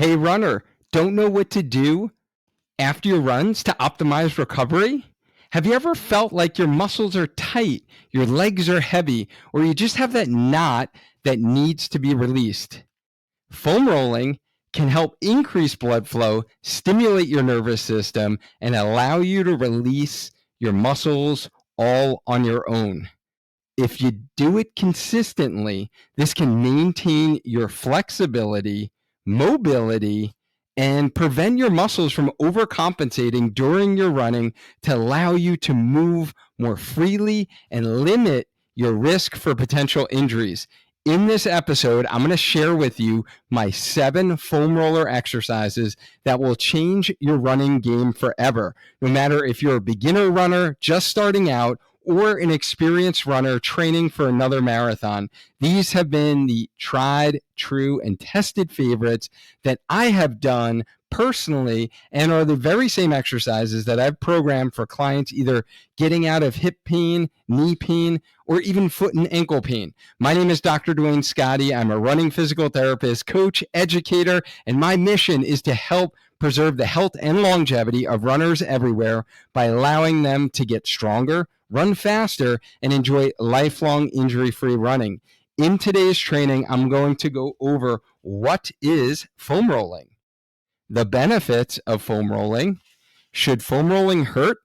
Hey, runner, don't know what to do after your runs to optimize recovery? Have you ever felt like your muscles are tight, your legs are heavy, or you just have that knot that needs to be released? Foam rolling can help increase blood flow, stimulate your nervous system, and allow you to release your muscles all on your own. If you do it consistently, this can maintain your flexibility, mobility, and prevent your muscles from overcompensating during your running to allow you to move more freely and limit your risk for potential injuries. In this episode, I'm going to share with you my 7 foam roller exercises that will change your running game forever. No matter if you're a beginner runner just starting out or an experienced runner training for another marathon. These have been the tried, true, and tested favorites that I have done personally and are the very same exercises that I've programmed for clients either getting out of hip pain, knee pain, or even foot and ankle pain. My name is Dr. Duane Scotti. I'm a running physical therapist, coach, educator, and my mission is to help preserve the health and longevity of runners everywhere by allowing them to get stronger, run faster, and enjoy lifelong injury-free running. In today's training, I'm going to go over what is foam rolling, the benefits of foam rolling, should foam rolling hurt,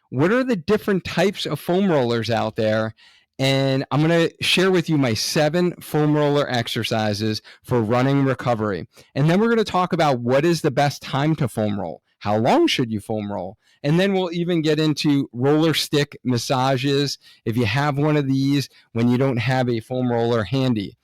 what are the different types of foam rollers out there, and I'm going to share with you my 7 foam roller exercises for running recovery. And then we're going to talk about what is the best time to foam roll. How long should you foam roll? And then we'll even get into roller stick massages if you have one of these when you don't have a foam roller handy.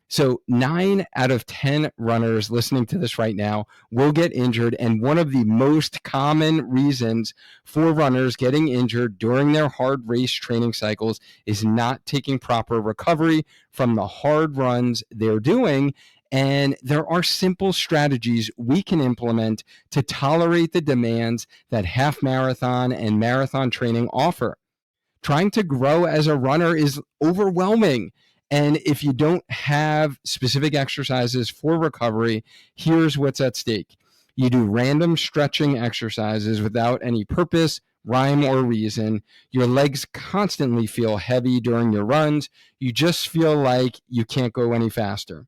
So 9 out of 10 runners listening to this right now will get injured. And one of the most common reasons for runners getting injured during their hard race training cycles is not taking proper recovery from the hard runs they're doing. And there are simple strategies we can implement to tolerate the demands that half marathon and marathon training offer. Trying to grow as a runner is overwhelming. And if you don't have specific exercises for recovery, here's what's at stake. You do random stretching exercises without any purpose, rhyme, or reason. Your legs constantly feel heavy during your runs. You just feel like you can't go any faster.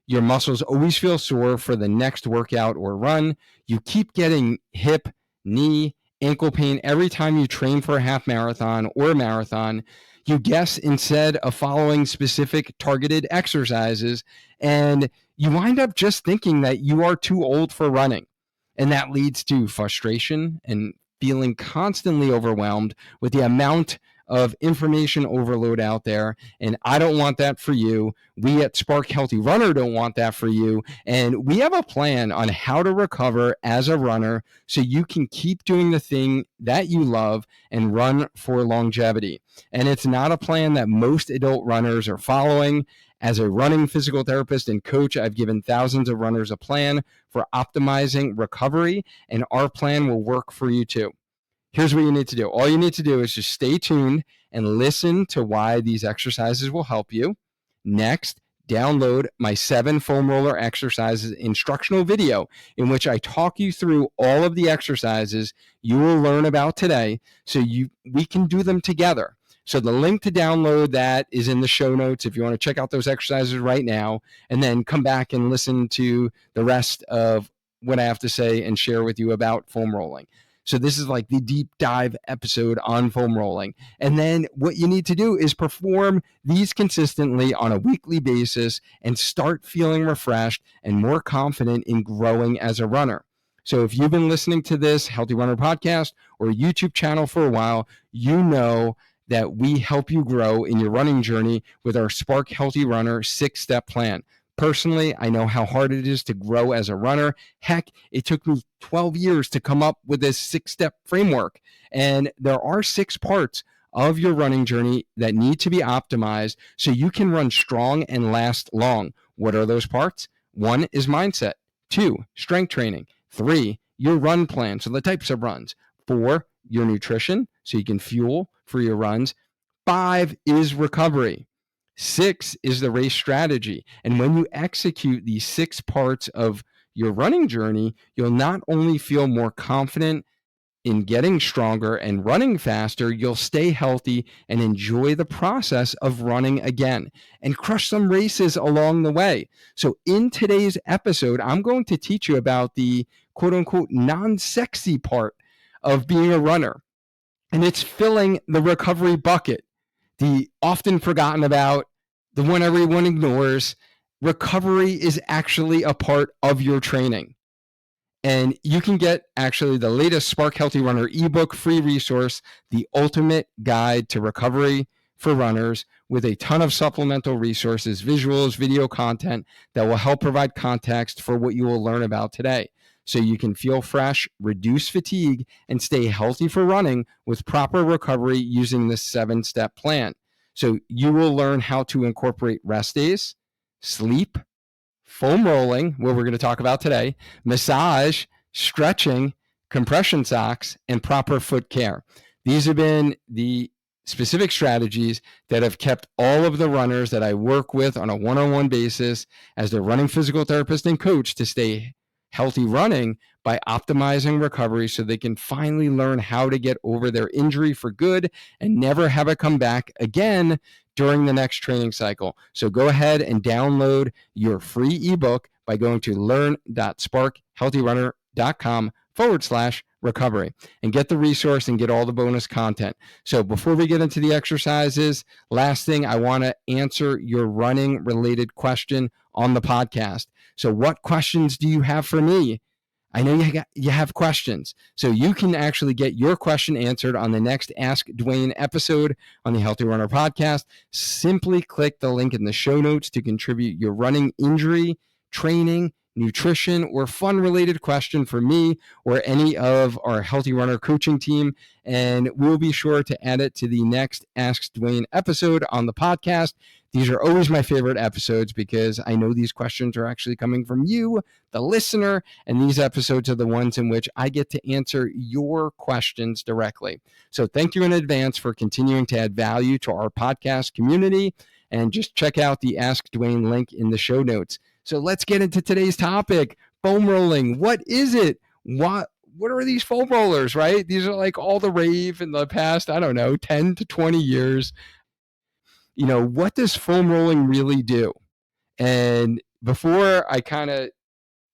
Your muscles always feel sore for the next workout or run. You keep getting hip, knee, ankle pain every time you train for a half marathon or a marathon. You guess instead of following specific targeted exercises, and you wind up just thinking that you are too old for running. And that leads to frustration and feeling constantly overwhelmed with the amount of information overload out there. And I don't want that for you. We at Spark Healthy Runner don't want that for you. And we have a plan on how to recover as a runner so you can keep doing the thing that you love and run for longevity. And it's not a plan that most adult runners are following. As a running physical therapist and coach, I've given thousands of runners a plan for optimizing recovery, and our plan will work for you too. Here's what you need to do. All you need to do is just stay tuned and listen to why these exercises will help you. Next, download my 7 foam roller exercises instructional video in which I talk you through all of the exercises you will learn about today so we can do them together. So the link to download that is in the show notes if you want to check out those exercises right now, and then come back and listen to the rest of what I have to say and share with you about foam rolling. So this is like the deep dive episode on foam rolling. And then what you need to do is perform these consistently on a weekly basis and start feeling refreshed and more confident in growing as a runner. So if you've been listening to this Healthy Runner podcast or YouTube channel for a while, you know that we help you grow in your running journey with our Spark Healthy Runner 6-step plan. Personally, I know how hard it is to grow as a runner. Heck, it took me 12 years to come up with this 6-step framework. And there are 6 parts of your running journey that need to be optimized so you can run strong and last long. What are those parts? 1 is mindset. 2, strength training. 3, your run plan, so the types of runs. 4, your nutrition, so you can fuel for your runs. 5 is recovery. 6 is the race strategy. And when you execute these 6 parts of your running journey, you'll not only feel more confident in getting stronger and running faster, you'll stay healthy and enjoy the process of running again and crush some races along the way. So, in today's episode, I'm going to teach you about the quote unquote non-sexy part of being a runner, and it's filling the recovery bucket, the often forgotten about, the one everyone ignores. Recovery is actually a part of your training. And you can get actually the latest Spark Healthy Runner ebook free resource, The Ultimate Guide to Recovery for Runners, with a ton of supplemental resources, visuals, video content that will help provide context for what you will learn about today. So you can feel fresh, reduce fatigue, and stay healthy for running with proper recovery using this 7-step plan. So you will learn how to incorporate rest days, sleep, foam rolling, what we're going to talk about today, massage, stretching, compression socks, and proper foot care. These have been the specific strategies that have kept all of the runners that I work with on a one-on-one basis as their running physical therapist and coach to stay healthy running by optimizing recovery so they can finally learn how to get over their injury for good and never have it come back again during the next training cycle. So go ahead and download your free ebook by going to learn.sparkhealthyrunner.com/recovery and get the resource and get all the bonus content. So before we get into the exercises, last thing, I want to answer your running related question on the podcast. So what questions do you have for me? I know you have questions. So you can actually get your question answered on the next Ask Duane episode on the Healthy Runner podcast. Simply click the link in the show notes to contribute your running injury, training, nutrition, or fun-related question for me or any of our Healthy Runner coaching team, and we'll be sure to add it to the next Ask Duane episode on the podcast. These are always my favorite episodes because I know these questions are actually coming from you, the listener, and these episodes are the ones in which I get to answer your questions directly. So thank you in advance for continuing to add value to our podcast community, and just check out the Ask Duane link in the show notes. So let's get into today's topic, foam rolling. What is it? What are these foam rollers, right? These are like all the rave in the past, 10 to 20 years. What does foam rolling really do? And before I kind of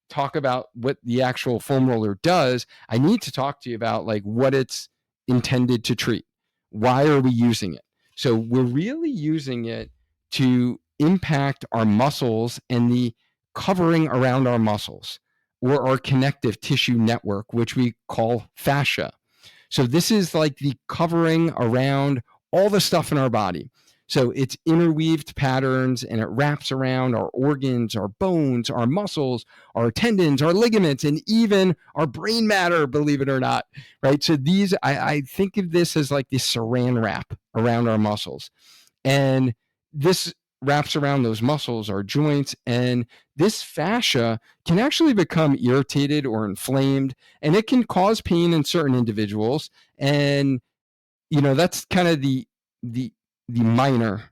talk about what the actual foam roller does, I need to talk to you about like what it's intended to treat. Why are we using it? So we're really using it to impact our muscles and the covering around our muscles, or our connective tissue network, which we call fascia. So this is like the covering around all the stuff in our body. So it's interweaved patterns, and it wraps around our organs, our bones, our muscles, our tendons, our ligaments, and even our brain matter, believe it or not, right? So these, I think of this as like this saran wrap around our muscles. And this wraps around those muscles, our joints, and this fascia can actually become irritated or inflamed, and it can cause pain in certain individuals. And, that's kind of the minor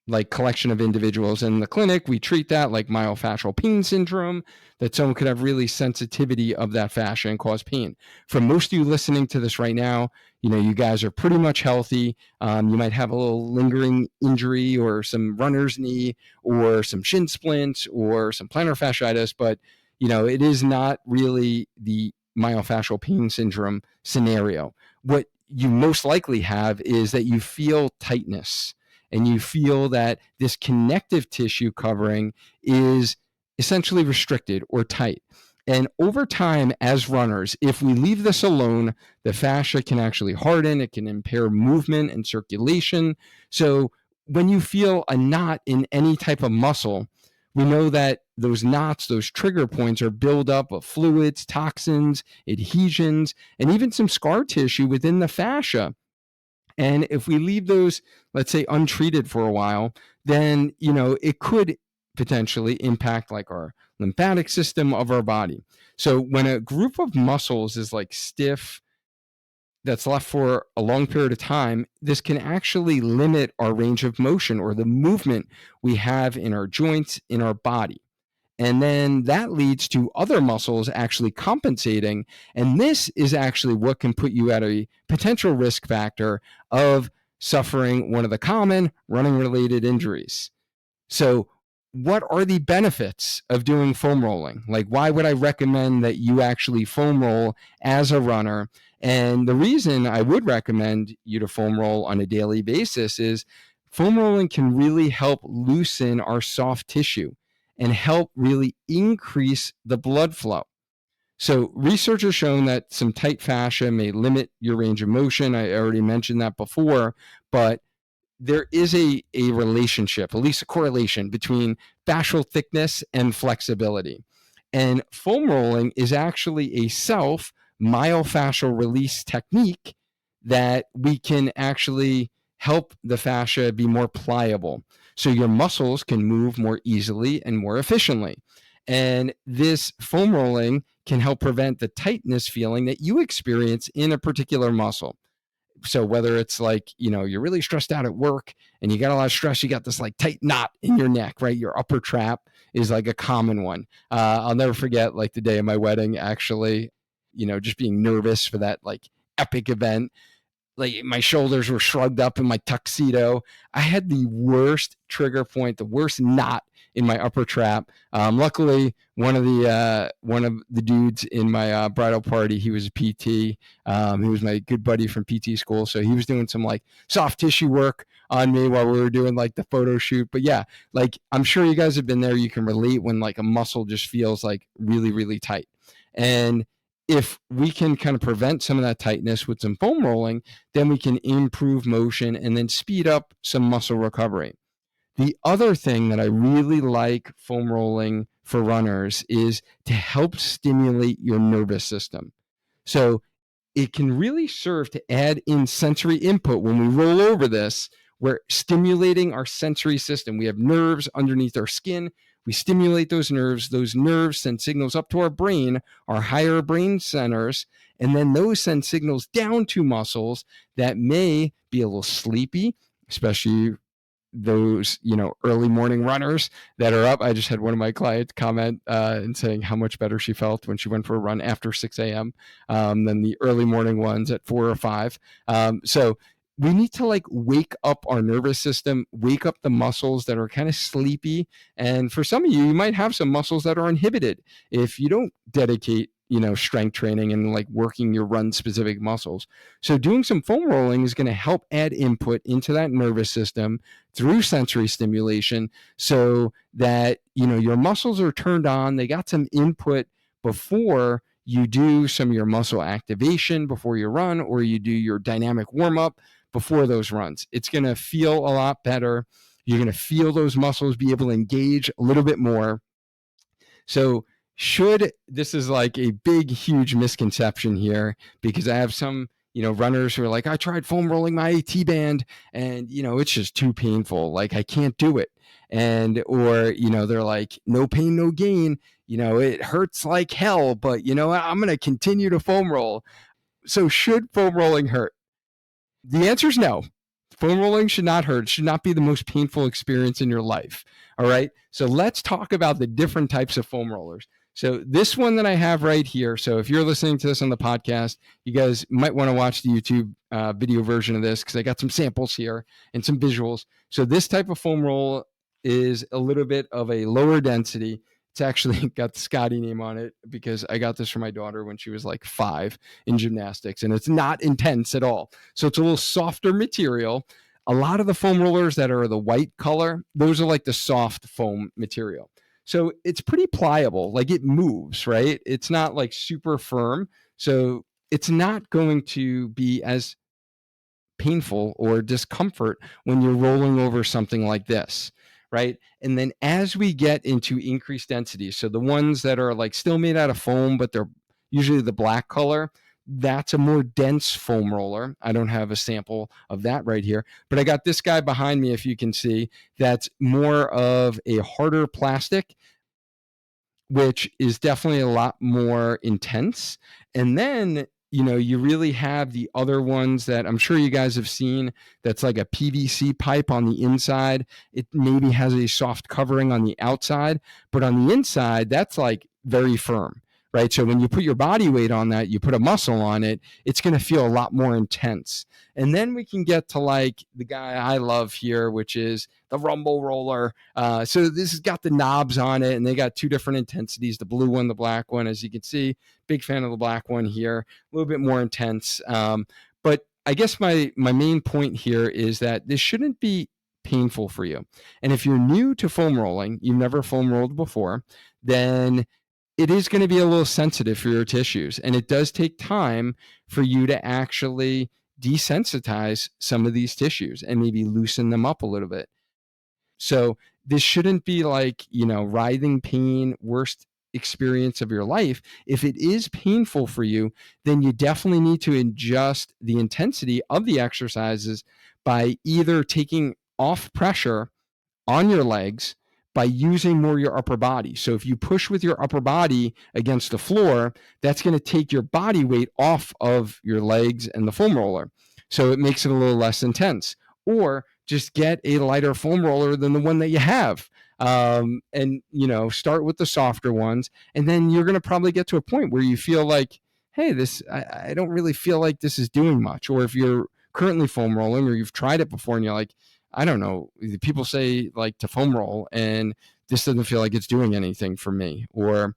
like collection of individuals. In the clinic, we treat that like myofascial pain syndrome, that someone could have really sensitivity of that fascia and cause pain. For most of you listening to this right now, you guys are pretty much healthy. You might have a little lingering injury or some runner's knee or some shin splints or some plantar fasciitis, but it is not really the myofascial pain syndrome scenario. What you most likely have is that you feel tightness, and you feel that this connective tissue covering is essentially restricted or tight. And over time, as runners, if we leave this alone, the fascia can actually harden. It can impair movement and circulation. So when you feel a knot in any type of muscle, we know that those knots, those trigger points, are buildup of fluids, toxins, adhesions, and even some scar tissue within the fascia. And if we leave those, let's say, untreated for a while, then, it could potentially impact like our lymphatic system of our body. So when a group of muscles is like stiff, that's left for a long period of time, this can actually limit our range of motion or the movement we have in our joints, in our body. And then that leads to other muscles actually compensating. And this is actually what can put you at a potential risk factor of suffering one of the common running related injuries. So, what are the benefits of doing foam rolling? Like, why would I recommend that you actually foam roll as a runner? And the reason I would recommend you to foam roll on a daily basis is foam rolling can really help loosen our soft tissue and help really increase the blood flow. So, research has shown that some tight fascia may limit your range of motion. I already mentioned that before, but there is a relationship, at least a correlation between fascial thickness and flexibility. And foam rolling is actually a self myofascial release technique that we can actually help the fascia be more pliable. So your muscles can move more easily and more efficiently. And this foam rolling can help prevent the tightness feeling that you experience in a particular muscle. So whether it's like, you're really stressed out at work and you got a lot of stress, you got this like tight knot in your neck, right? Your upper trap is like a common one. I'll never forget like the day of my wedding, actually, just being nervous for that like epic event. Like my shoulders were shrugged up in my tuxedo. I had the worst trigger point, the worst knot in my upper trap. Luckily, one of the dudes in my bridal party, he was a PT. He was my good buddy from PT school, so he was doing some like soft tissue work on me while we were doing like the photo shoot. But yeah, like I'm sure you guys have been there. You can relate when like a muscle just feels like really, really tight. And if we can kind of prevent some of that tightness with some foam rolling, then we can improve motion and then speed up some muscle recovery. The other thing that I really like foam rolling for runners is to help stimulate your nervous system. So it can really serve to add in sensory input when we roll over this. We're stimulating our sensory system. We have nerves underneath our skin. We stimulate those nerves. Those nerves send signals up to our brain, our higher brain centers, and then those send signals down to muscles that may be a little sleepy, especially those early morning runners that are up. I just had one of my clients comment and saying how much better she felt when she went for a run after 6 a.m. Than the early morning ones at 4 or 5. So we need to like wake up our nervous system, wake up the muscles that are kind of sleepy. And for some of you, you might have some muscles that are inhibited if you don't dedicate strength training and like working your run specific muscles. So doing some foam rolling is going to help add input into that nervous system through sensory stimulation so that your muscles are turned on. They got some input before you do some of your muscle activation before you run, or you do your dynamic warm up before those runs. It's going to feel a lot better. You're going to feel those muscles be able to engage a little bit more. So this is like a big, huge misconception here, because I have some, runners who are like, I tried foam rolling my AT band and, it's just too painful. Like I can't do it. Or they're like, no pain, no gain. It hurts like hell, but I'm going to continue to foam roll. So should foam rolling hurt? The answer is no. Foam rolling should not hurt. It should not be the most painful experience in your life. All right. So let's talk about the different types of foam rollers. So this one that I have right here. So if you're listening to this on the podcast, you guys might want to watch the YouTube video version of this, because I got some samples here and some visuals. So this type of foam roll is a little bit of a lower density. It's actually got the Scotti name on it because I got this for my daughter when she was like 5 in gymnastics, and it's not intense at all. So it's a little softer material. A lot of the foam rollers that are the white color, those are like the soft foam material. So it's pretty pliable, like it moves, right? It's not like super firm. So it's not going to be as painful or discomfort when you're rolling over something like this, right? And then as we get into increased density, so the ones that are like still made out of foam, but they're usually the black color, that's a more dense foam roller. I don't have a sample of that right here, but I got this guy behind me, if you can see, that's more of a harder plastic, which is definitely a lot more intense. And then you really have the other ones that I'm sure you guys have seen. That's like a PVC pipe on the inside. It maybe has a soft covering on the outside, but on the inside, that's like very firm, right? So when you put your body weight on that, you put a muscle on it, it's going to feel a lot more intense. And then we can get to like the guy I love here, which is the rumble roller. So this has got the knobs on it, and they got two different intensities, the blue one, the black one. As you can see, big fan of the black one here, a little bit more intense. But I guess my main point here is that this shouldn't be painful for you. And if you're new to foam rolling, you've never foam rolled before, then it is going to be a little sensitive for your tissues. And it does take time for you to actually desensitize some of these tissues and maybe loosen them up a little bit. So this shouldn't be like, writhing pain, worst experience of your life. If it is painful for you, then you definitely need to adjust the intensity of the exercises by either taking off pressure on your legs by using more your upper body. So if you push with your upper body against the floor, that's going to take your body weight off of your legs and the foam roller. So it makes it a little less intense. Or just get a lighter foam roller than the one that you have. And, start with the softer ones. And then you're going to probably get to a point where you feel like, hey, I don't really feel like this is doing much. Or if you're currently foam rolling or you've tried it before and you're like, I don't know, people say like to foam roll and this doesn't feel like it's doing anything for me. Or,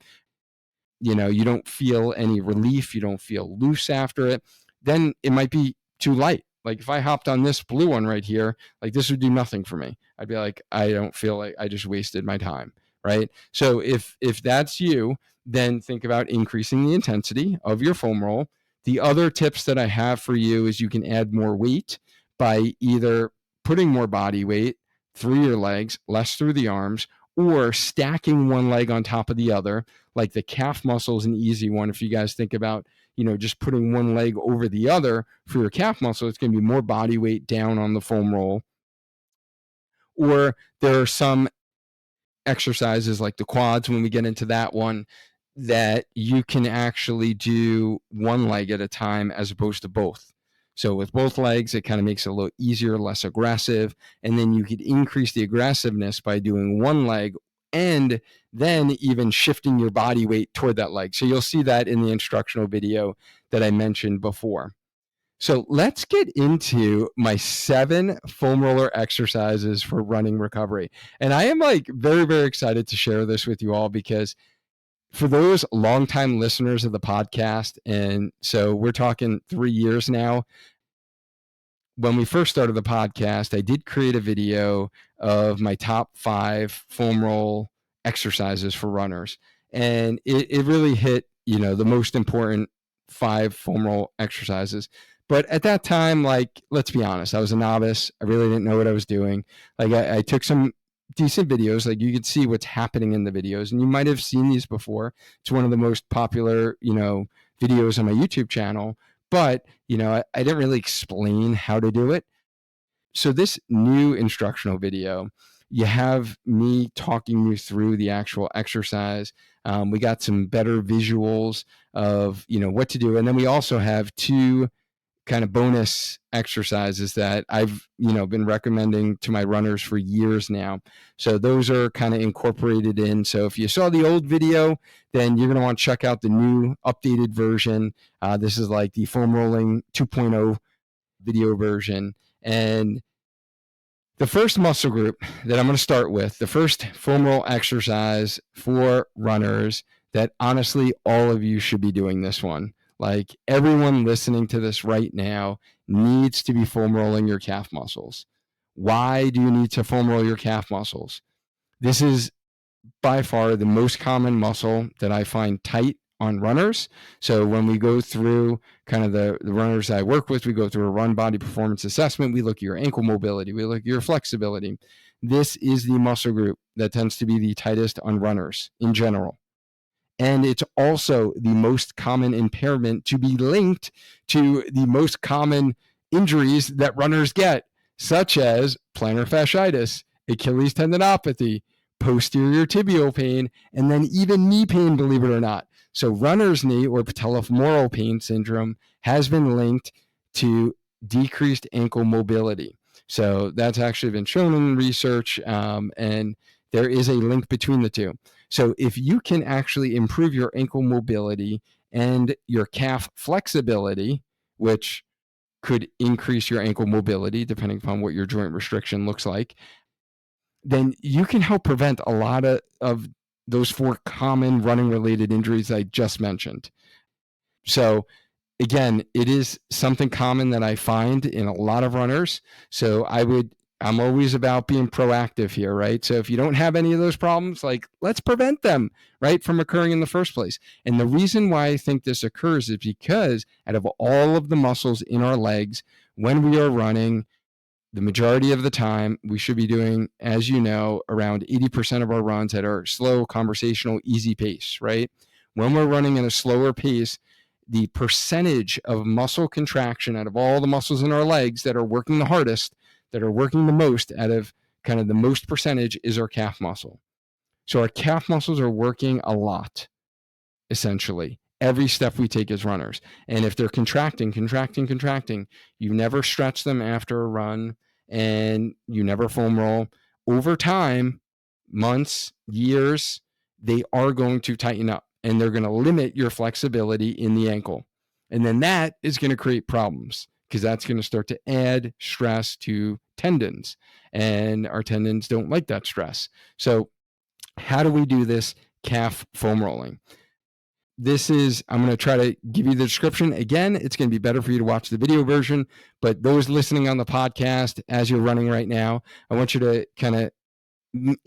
you don't feel any relief, you don't feel loose after it, then it might be too light. Like if I hopped on this blue one right here, like this would do nothing for me. I'd be like, I don't feel like I just wasted my time, right? So if that's you, then think about increasing the intensity of your foam roll. The other tips that I have for you is you can add more weight by either putting more body weight through your legs, less through the arms, or stacking one leg on top of the other. Like the calf muscle is an easy one. If you guys think about, just putting one leg over the other for your calf muscle, it's going to be more body weight down on the foam roll. Or there are some exercises like the quads, when we get into that one, that you can actually do one leg at a time as opposed to both. So with both legs, it kind of makes it a little easier, less aggressive. And then you could increase the aggressiveness by doing one leg and then even shifting your body weight toward that leg. So you'll see that in the instructional video that I mentioned before. So let's get into my 7 foam roller exercises for running recovery. And I am like very, very excited to share this with you all because for those longtime listeners of the podcast, and so we're talking 3 years now, when we first started the podcast, I did create a video of my top 5 foam roll exercises for runners. And it really hit, the most important 5 foam roll exercises. But at that time, like, let's be honest, I was a novice. I really didn't know what I was doing. Like I took some decent videos, like you could see what's happening in the videos, and you might have seen these before. It's one of the most popular, videos on my YouTube channel, but, I didn't really explain how to do it. So this new instructional video, you have me talking you through the actual exercise. We got some better visuals of, what to do. And then we also have 2 kind of bonus exercises that I've, been recommending to my runners for years now. So those are kind of incorporated in. So if you saw the old video, then you're going to want to check out the new updated version. This is like the foam rolling 2.0 video version. And the first muscle group that I'm going to start with, the first foam roll exercise for runners that honestly, all of you should be doing this one. Like everyone listening to this right now needs to be foam rolling your calf muscles. Why do you need to foam roll your calf muscles? This is by far the most common muscle that I find tight on runners. So when we go through kind of the runners I work with, we go through a run body performance assessment. We look at your ankle mobility. We look at your flexibility. This is the muscle group that tends to be the tightest on runners in general. And it's also the most common impairment to be linked to the most common injuries that runners get, such as plantar fasciitis, Achilles tendinopathy, posterior tibial pain, and then even knee pain, believe it or not. So runner's knee or patellofemoral pain syndrome has been linked to decreased ankle mobility. So that's actually been shown in research, and there is a link between the two. So if you can actually improve your ankle mobility and your calf flexibility, which could increase your ankle mobility depending upon what your joint restriction looks like, then you can help prevent a lot of those 4 common running related injuries I just mentioned. So again, it is something common that I find in a lot of runners. So I'm always about being proactive here, right? So if you don't have any of those problems, like, let's prevent them, right, from occurring in the first place. And the reason why I think this occurs is because out of all of the muscles in our legs, when we are running, the majority of the time, we should be doing, as you know, around 80% of our runs at our slow, conversational, easy pace, right? When we're running at a slower pace, the percentage of muscle contraction out of all the muscles in our legs that are working the hardest, that are working the most out of kind of the most percentage, is our calf muscle. So our calf muscles are working a lot, essentially. Every step we take as runners. And if they're contracting, you never stretch them after a run and you never foam roll. Over time, months, years, they are going to tighten up and they're going to limit your flexibility in the ankle. And then that is going to create problems because that's going to start to add stress to tendons. And our tendons don't like that stress. So how do we do this calf foam rolling? I'm going to try to give you the description. Again, it's going to be better for you to watch the video version, but those listening on the podcast as you're running right now, I want you to kind of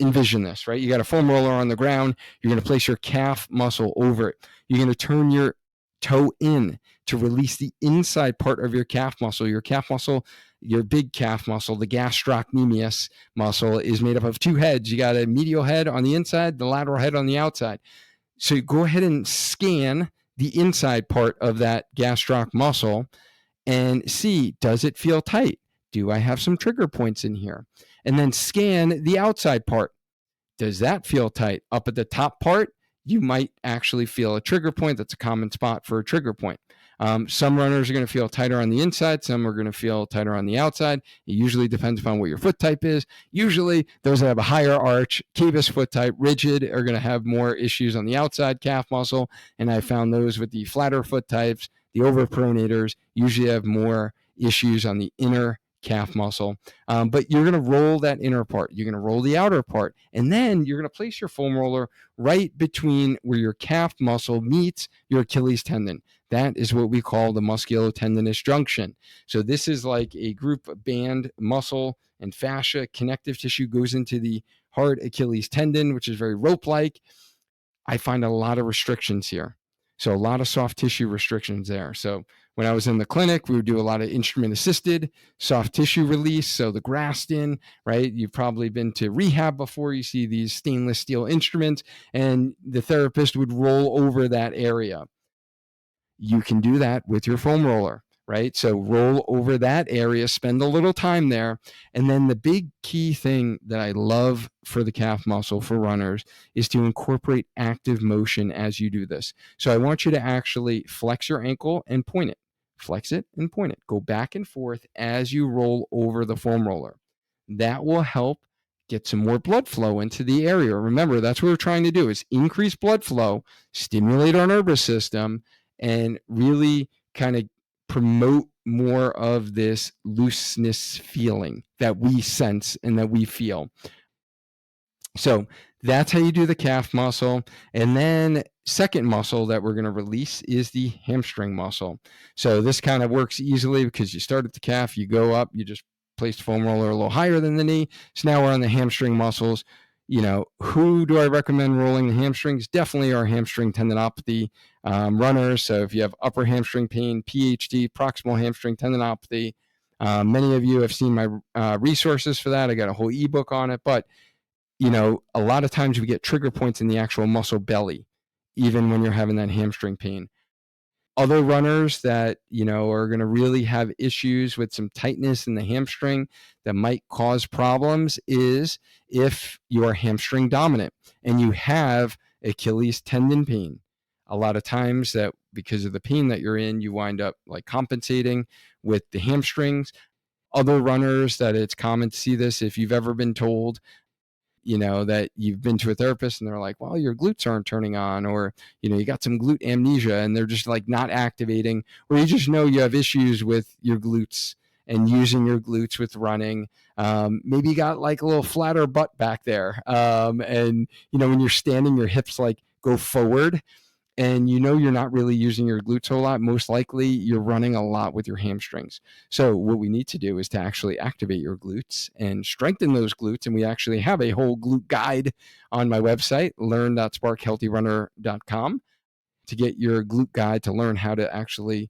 envision this, right? You got a foam roller on the ground. You're going to place your calf muscle over it. You're going to turn your toe in to release the inside part of your calf muscle. Your calf muscle, your big calf muscle, the gastrocnemius muscle, is made up of 2 heads. You got a medial head on the inside, the lateral head on the outside. So you go ahead and scan the inside part of that gastroc muscle and see, does it feel tight? Do I have some trigger points in here? And then scan the outside part. Does that feel tight? Up at the top part, you might actually feel a trigger point. That's a common spot for a trigger point. Some runners are going to feel tighter on the inside. Some are going to feel tighter on the outside. It usually depends upon what your foot type is. Usually those that have a higher arch, cavus foot type, rigid, are going to have more issues on the outside calf muscle. And I found those with the flatter foot types, the overpronators, usually have more issues on the inner calf muscle. But you're going to roll that inner part. You're going to roll the outer part. And then you're going to place your foam roller right between where your calf muscle meets your Achilles tendon. That is what we call the musculotendinous junction. So this is like a group band, muscle and fascia connective tissue goes into the hard Achilles tendon, which is very rope-like. I find a lot of restrictions here. So a lot of soft tissue restrictions there. So when I was in the clinic, we would do a lot of instrument-assisted soft tissue release. So the Graston, right? You've probably been to rehab before. You see these stainless steel instruments, and the therapist would roll over that area. You can do that with your foam roller, right? So roll over that area, spend a little time there. And then the big key thing that I love for the calf muscle for runners is to incorporate active motion as you do this. So I want you to actually flex your ankle and point it. Flex it and point it. Go back and forth as you roll over the foam roller. That will help get some more blood flow into the area. Remember, that's what we're trying to do, is increase blood flow, stimulate our nervous system, and really kind of promote more of this looseness feeling that we sense and that we feel. So that's how you do the calf muscle. And then second muscle that we're going to release is the hamstring muscle. So this kind of works easily because you start at the calf, you go up, you just place the foam roller a little higher than the knee. So now we're on the hamstring muscles. You know, who do I recommend rolling the hamstrings? Definitely our hamstring tendinopathy runners. So if you have upper hamstring pain, PHT, proximal hamstring tendinopathy, many of you have seen my resources for that. I got a whole ebook on it. But, you know, a lot of times we get trigger points in the actual muscle belly, even when you're having that hamstring pain. Other runners that, you know, are going to really have issues with some tightness in the hamstring that might cause problems is if you're hamstring dominant and you have Achilles tendon pain. a lot of times that because of the pain that you're in, you wind up like compensating with the hamstrings. Other runners that it's common to see this, if you've ever been told, that you've been to a therapist and they're like, well, your glutes aren't turning on, or, you got some glute amnesia and they're just like not activating, or you just know you have issues with your glutes and using your glutes with running. Maybe you got like a little flatter butt back there. And, when you're standing, your hips like go forward and you're not really using your glutes a lot, most likely you're running a lot with your hamstrings. So what we need to do is to actually activate your glutes and strengthen those glutes. And we actually have a whole glute guide on my website, learn.sparkhealthyrunner.com, to get your glute guide to learn how to actually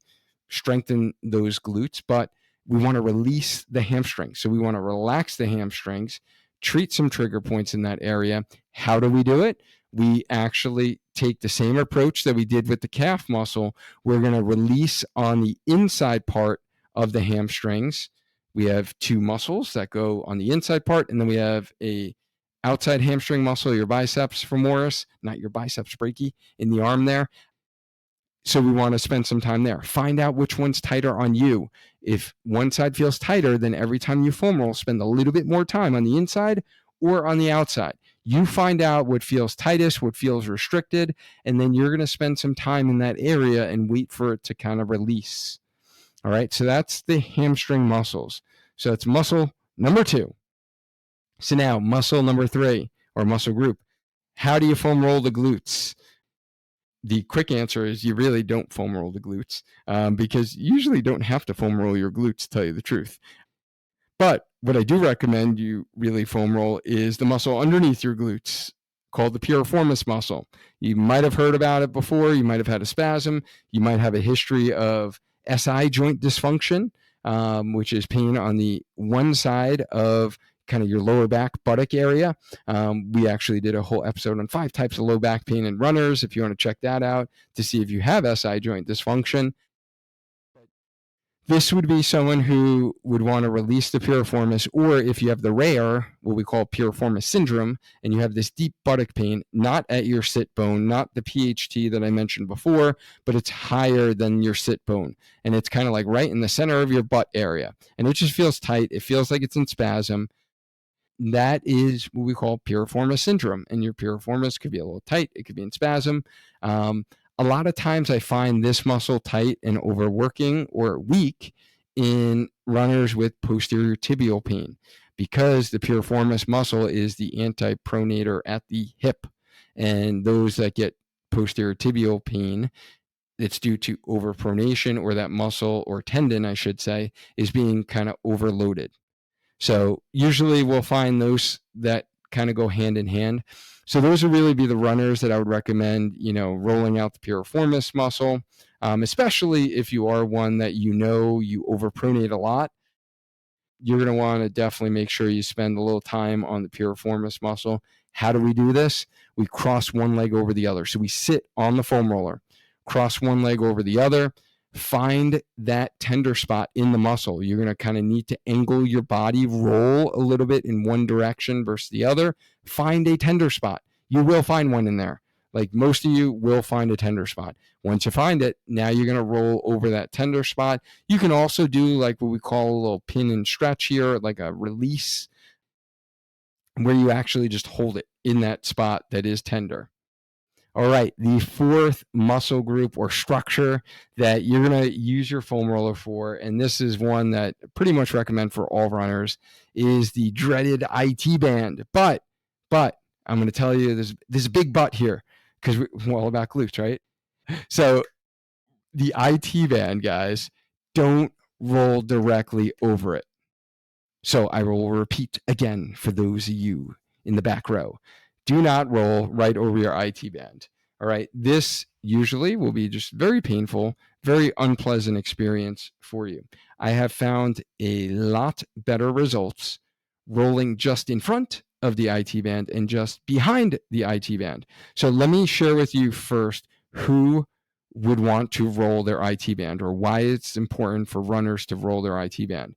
strengthen those glutes. But we want to release the hamstrings. So we want to relax the hamstrings, treat some trigger points in that area. How do we do it? We actually take the same approach that we did with the calf muscle. We're going to release on the inside part of the hamstrings. We have two muscles that go on the inside part, and then we have a outside hamstring muscle, your biceps femoris, not your biceps brachii, in the arm there. So we want to spend some time there. Find out which one's tighter on you. If one side feels tighter, then every time you foam roll, spend a little bit more time on the inside or on the outside. You find out what feels tightest, what feels restricted, and then you're going to spend some time in that area and wait for it to kind of release. All right, so that's the hamstring muscles. So that's muscle number 2. So now muscle number 3, or muscle group. How do you foam roll the glutes? The quick answer is you really don't foam roll the glutes, because you usually don't have to foam roll your glutes, to tell you the truth. But what I do recommend you really foam roll is the muscle underneath your glutes, called the piriformis muscle. You might have heard about it before. You might have had a spasm. You might have a history of SI joint dysfunction, which is pain on the one side of kind of your lower back buttock area. We actually did a whole episode on 5 types of low back pain in runners, if you want to check that out to see if you have SI joint dysfunction. This would be someone who would want to release the piriformis, or if you have the rare, what we call piriformis syndrome, and you have this deep buttock pain, not at your sit bone, not the PHT that I mentioned before, but it's higher than your sit bone. And it's kind of like right in the center of your butt area. And it just feels tight. It feels like it's in spasm. That is what we call piriformis syndrome. And your piriformis could be a little tight. It could be in spasm. A lot of times I find this muscle tight and overworking or weak in runners with posterior tibial pain, because the piriformis muscle is the antipronator at the hip. And those that get posterior tibial pain, it's due to overpronation, or that muscle or tendon, I should say, is being kind of overloaded. So usually we'll find those that kind of go hand in hand. So those would really be the runners that I would recommend, rolling out the piriformis muscle, especially if you are one that you overpronate a lot. You're going to want to definitely make sure you spend a little time on the piriformis muscle. How do we do this? We cross one leg over the other. So we sit on the foam roller, cross one leg over the other, find that tender spot in the muscle. You're going to kind of need to angle your body, roll a little bit in one direction versus the other. Find a tender spot. You will find one in there. Like most of you will find a tender spot. Once you find it, now you're going to roll over that tender spot. You can also do like what we call a little pin and stretch here, like a release, where you actually just hold it in that spot that is tender. All right, the 4th muscle group or structure that you're going to use your foam roller for, and this is one that I pretty much recommend for all runners, is the dreaded IT band. But I'm going to tell you, there's a big but here, because we're all about glutes, right? So the IT band, guys, don't roll directly over it. So I will repeat again for those of you in the back row. Do not roll right over your IT band. All right. This usually will be just very painful, very unpleasant experience for you. I have found a lot better results rolling just in front of the IT band and just behind the IT band. So let me share with you first who would want to roll their IT band, or why it's important for runners to roll their IT band.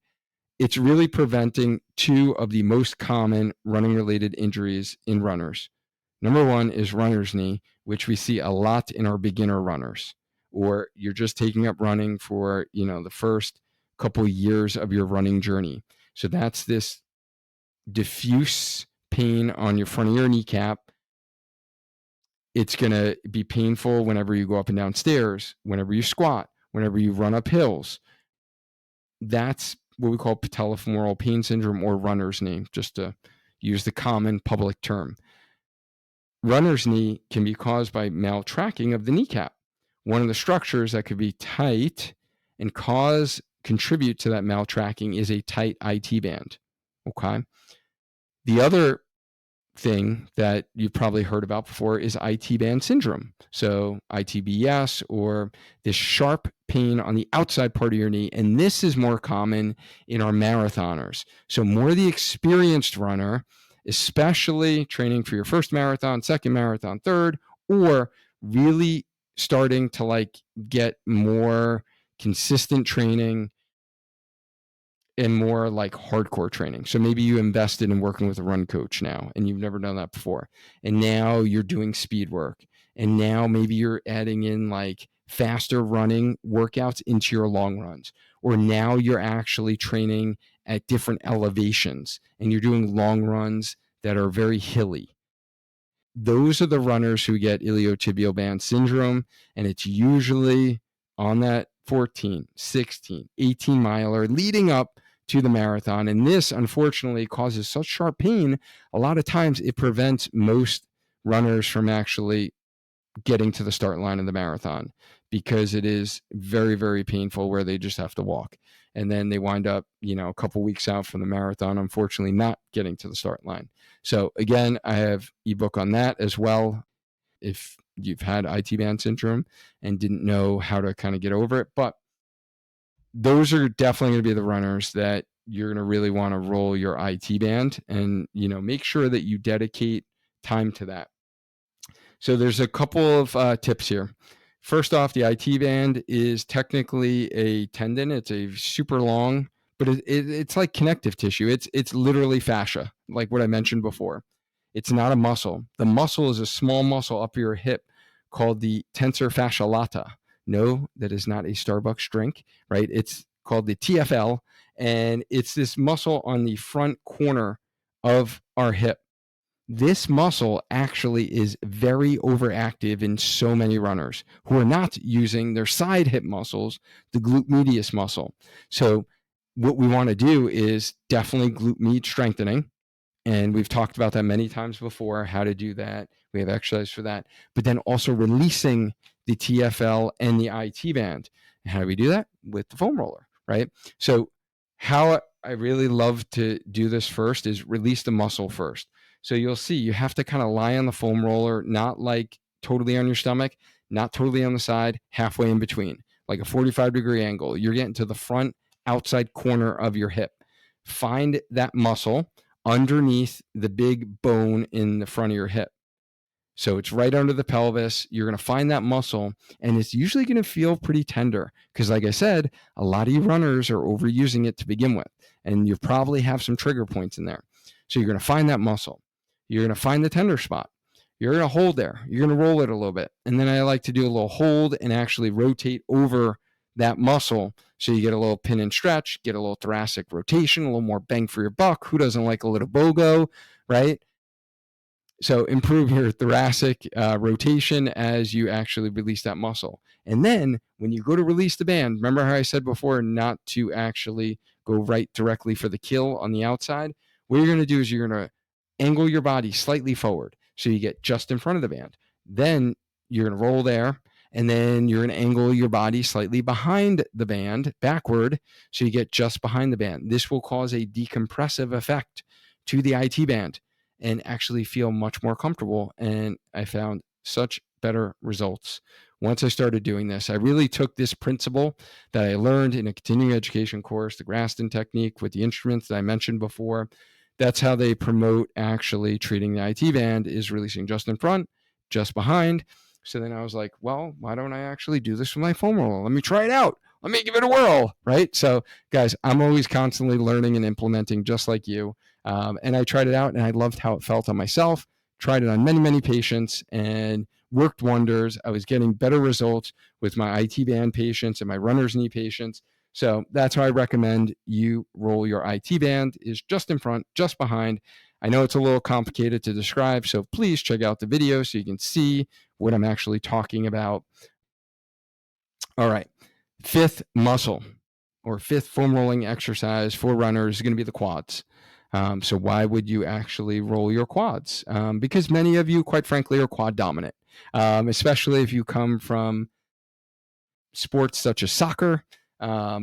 It's really preventing 2 of the most common running related injuries in runners. Number one is runner's knee, which we see a lot in our beginner runners, or you're just taking up running for, the first couple years of your running journey. So that's this diffuse pain on your front of your kneecap. It's going to be painful whenever you go up and down stairs, whenever you squat, whenever you run up hills. That's what we call patellofemoral pain syndrome, or runner's knee, just to use the common public term. Runner's knee can be caused by maltracking of the kneecap. One of the structures that could be tight and contribute to that maltracking is a tight IT band. Okay. The other thing that you've probably heard about before is IT band syndrome. So ITBS, or this sharp pain on the outside part of your knee. And this is more common in our marathoners. So more the experienced runner, especially training for your first marathon, second marathon, third, or really starting to get more consistent training and more hardcore training. So maybe you invested in working with a run coach now, and you've never done that before. And now you're doing speed work. And now maybe you're adding in faster running workouts into your long runs. Or now you're actually training at different elevations and you're doing long runs that are very hilly. Those are the runners who get iliotibial band syndrome. And it's usually on that 14, 16, 18 miler leading up to the marathon. And this, unfortunately, causes such sharp pain. A lot of times it prevents most runners from actually getting to the start line of the marathon, because it is very, very painful where they just have to walk. And then they wind up, a couple weeks out from the marathon, unfortunately, not getting to the start line. So again, I have ebook on that as well, if you've had IT band syndrome and didn't know how to kind of get over it. But those are definitely going to be the runners that you're going to really want to roll your IT band, and, make sure that you dedicate time to that. So there's a couple of tips here. First off, the IT band is technically a tendon. It's a super long, but it's like connective tissue. It's literally fascia, like what I mentioned before. It's not a muscle. The muscle is a small muscle up your hip called the tensor fascia lata. No, that is not a Starbucks drink, right? It's called the TFL, and it's this muscle on the front corner of our hip. This muscle actually is very overactive in so many runners who are not using their side hip muscles, the glute medius muscle. So what we want to do is definitely glute med strengthening. And we've talked about that many times before, how to do that. We have exercise for that. But then also releasing the TFL and the IT band. And how do we do that? With the foam roller, right? So how I really love to do this first is release the muscle first. So you'll see you have to kind of lie on the foam roller, not totally on your stomach, not totally on the side, halfway in between, like a 45-degree angle. You're getting to the front outside corner of your hip. Find that muscle underneath the big bone in the front of your hip. So it's right under the pelvis. You're going to find that muscle, and it's usually going to feel pretty tender because, like I said, a lot of you runners are overusing it to begin with, and you probably have some trigger points in there. So you're going to find that muscle. You're going to find the tender spot. You're going to hold there. You're going to roll it a little bit. And then I like to do a little hold and actually rotate over that muscle. So you get a little pin and stretch, get a little thoracic rotation, a little more bang for your buck. Who doesn't like a little BOGO, right? So improve your thoracic rotation as you actually release that muscle. And then when you go to release the band, remember how I said before not to actually go right directly for the kill on the outside? What you're going to do is you're going to angle your body slightly forward so you get just in front of the band. Then you're going to roll there, and then you're going to angle your body slightly behind the band, backward, so you get just behind the band. This will cause a decompressive effect to the IT band and actually feel much more comfortable. And I found such better results once I started doing this. I really took this principle that I learned in a continuing education course, the Graston technique with the instruments that I mentioned before. That's how they promote actually treating the IT band, is releasing just in front, just behind. So then I was like, well, why don't I actually do this with my foam roller? Let me try it out. Let me give it a whirl, right? So guys, I'm always constantly learning and implementing just like you. And I tried it out and I loved how it felt on myself. tried it on many, many patients and worked wonders. I was getting better results with my IT band patients and my runner's knee patients. So that's why I recommend you roll your IT band is just in front, just behind. I know it's a little complicated to describe, so please check out the video so you can see what I'm actually talking about. All right, fifth muscle or fifth foam rolling exercise for runners is going to be the quads. So why would you actually roll your quads? Because many of you, quite frankly, are quad dominant, especially if you come from sports such as soccer,